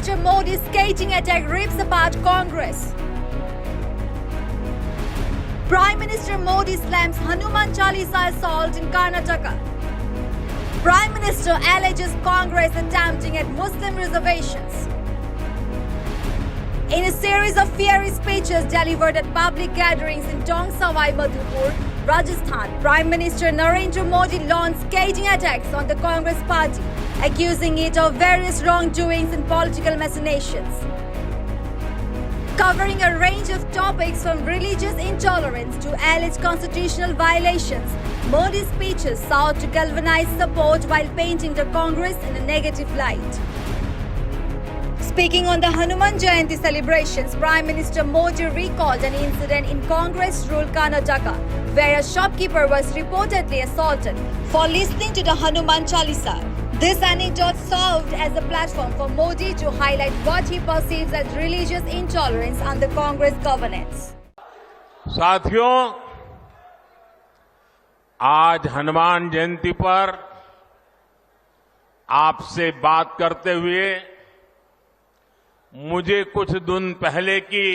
Minister Modi's scathing attack rips apart Congress. Prime Minister Modi slams Hanuman Chalisa assault in Karnataka. Prime Minister alleges Congress attempting at Muslim reservations. In a series of fiery speeches delivered at public gatherings in Tong Savai Madhopur, Rajasthan, Prime Minister Narendra Modi launched scathing attacks on the Congress party, accusing it of various wrongdoings and political machinations. Covering a range of topics from religious intolerance to alleged constitutional violations, Modi's speeches sought to galvanize support while painting the Congress in a negative light. Speaking on the Hanuman Jayanti celebrations, Prime Minister Modi recalled an incident in Congress-ruled Karnataka, where a shopkeeper was reportedly assaulted for listening to the Hanuman Chalisa. This anecdote served as a platform for Modi to highlight what he perceives as religious intolerance under Congress governance. साथियों, आज हनुमान जयंती पर आपसे बात करते हुए मुझे कुछ दिन पहले की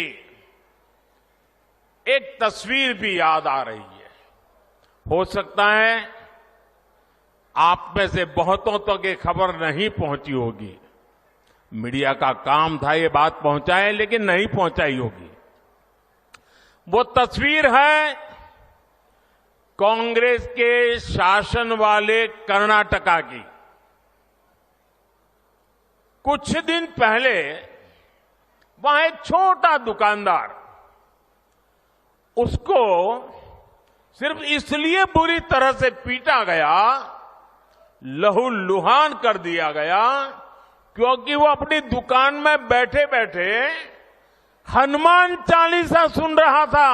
एक तस्वीर भी याद आ रही है। हो सकता है आप में से बहुतों तक ये खबर नहीं पहुंची होगी। मीडिया का काम था ये बात पहुंचाए, लेकिन नहीं पहुंचाई होगी। वो तस्वीर है कांग्रेस के शासन वाले कर्नाटका की। कुछ दिन पहले वहां एक छोटा दुकानदार, उसको सिर्फ इसलिए बुरी तरह से पीटा गया, लहूलुहान कर दिया गया, क्योंकि वो अपनी दुकान में बैठे बैठे हनुमान चालीसा सुन रहा था।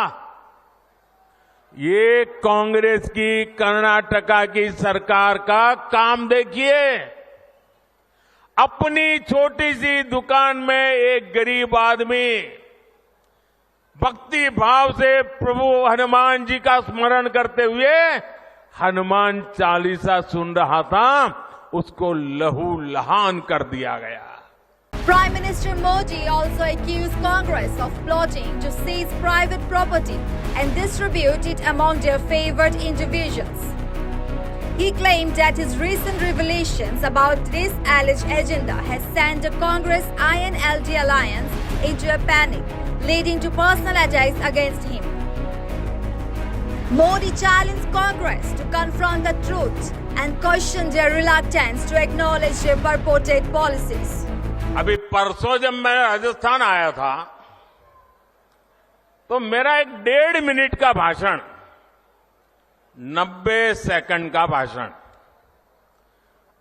ये कांग्रेस की कर्नाटका की सरकार का काम देखिए। अपनी छोटी सी दुकान में एक गरीब आदमी भक्ति भाव से प्रभु हनुमान जी का स्मरण करते हुए हनुमान चालीसा सुन रहा था, उसको लहूलुहान कर दिया गया। Prime Minister Modi also accused Congress of plotting to seize private property and distribute it among their favored individuals. He claimed that his recent revelations about this alleged agenda has sent the Congress-INLD alliance into a panic, leading to personal attacks against him. Modi challenged Congress to confront the truth and questioned their reluctance to acknowledge their purported policies. अभी परसों जब मैं राजस्थान आया था, तो मेरा एक 1.5 minute का भाषण, 90 सेकंड का भाषण,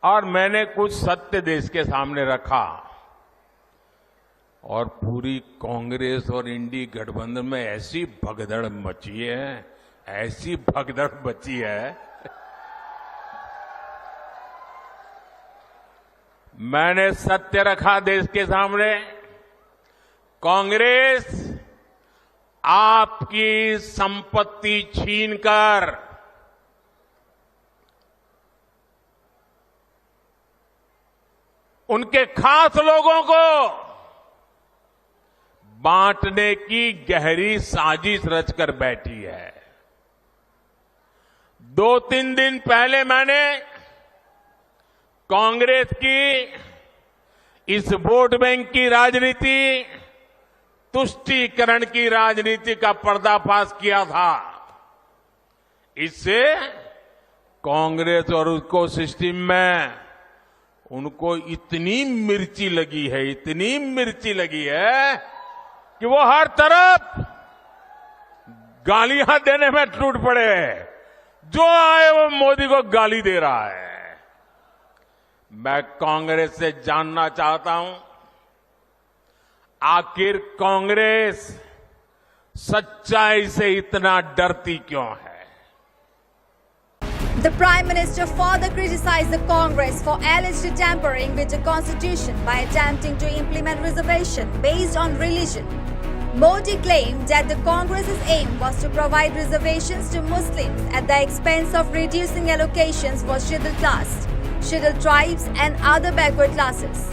और मैंने कुछ सत्य देश के सामने रखा, और पूरी कांग्रेस और इंडी गठबंधन में ऐसी भगदड़ मची है, ऐसी भगदड़ मची है। मैंने सत्य रखा देश के सामने। कांग्रेस आपकी संपत्ति छीनकर उनके खास लोगों को बांटने की गहरी साजिश रचकर बैठी है। 2-3 दिन पहले मैंने कांग्रेस की इस वोट बैंक की राजनीति, तुष्टीकरण की राजनीति का पर्दाफाश किया था। इससे कांग्रेस और उसको सिस्टम में उनको इतनी मिर्ची लगी है, इतनी मिर्ची लगी है कि वो हर तरफ गालियां देने में टूट पड़े। जो आए वो मोदी को गाली दे रहा है। मैं कांग्रेस से जानना चाहता हूं, आखिर कांग्रेस सच्चाई से इतना डरती क्यों है? The Prime Minister further criticized the Congress for alleged tampering with the Constitution by attempting to implement reservation based on religion. Modi claimed that the Congress's aim was to provide reservations to Muslims at the expense of reducing allocations for scheduled castes, scheduled tribes and other backward classes.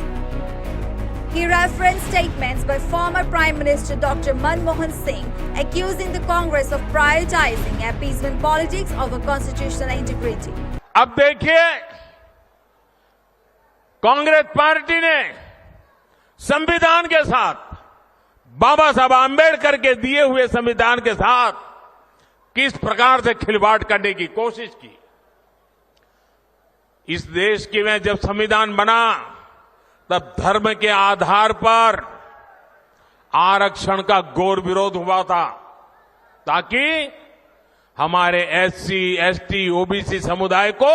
He referenced statements by former Prime Minister Dr. Manmohan Singh accusing the Congress of prioritizing appeasement politics over constitutional integrity. अब देखिए, Congress party ने संविधान के साथ, बाबा साहब आंबेडकर के दिए हुए संविधान के साथ किस प्रकार से खिलवाड़ करने की कोशिश की। इस देश की में जब संविधान बना तब धर्म के आधार पर आरक्षण का घोर विरोध हुआ था, ताकि हमारे एससी, एसटी, ओबीसी समुदाय को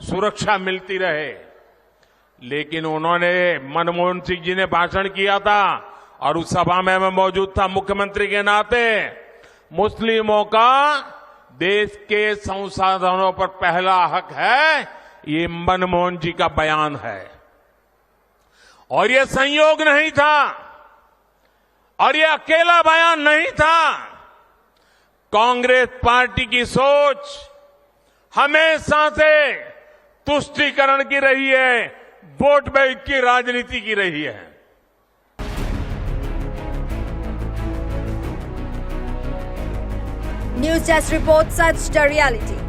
सुरक्षा मिलती रहे। लेकिन उन्होंने, मनमोहन सिंह जी ने भाषण किया था और उस सभा में मैं मौजूद था मुख्यमंत्री के नाते, मुस्लिमों का देश के संसाधनों पर पहला हक है, ये मनमोहन जी का बयान है। और ये संयोग नहीं था और ये अकेला बयान नहीं था। कांग्रेस पार्टी की सोच हमेशा से तुष्टीकरण की रही है, वोट बैंक की राजनीति की रही है। News Desk reports such the reality.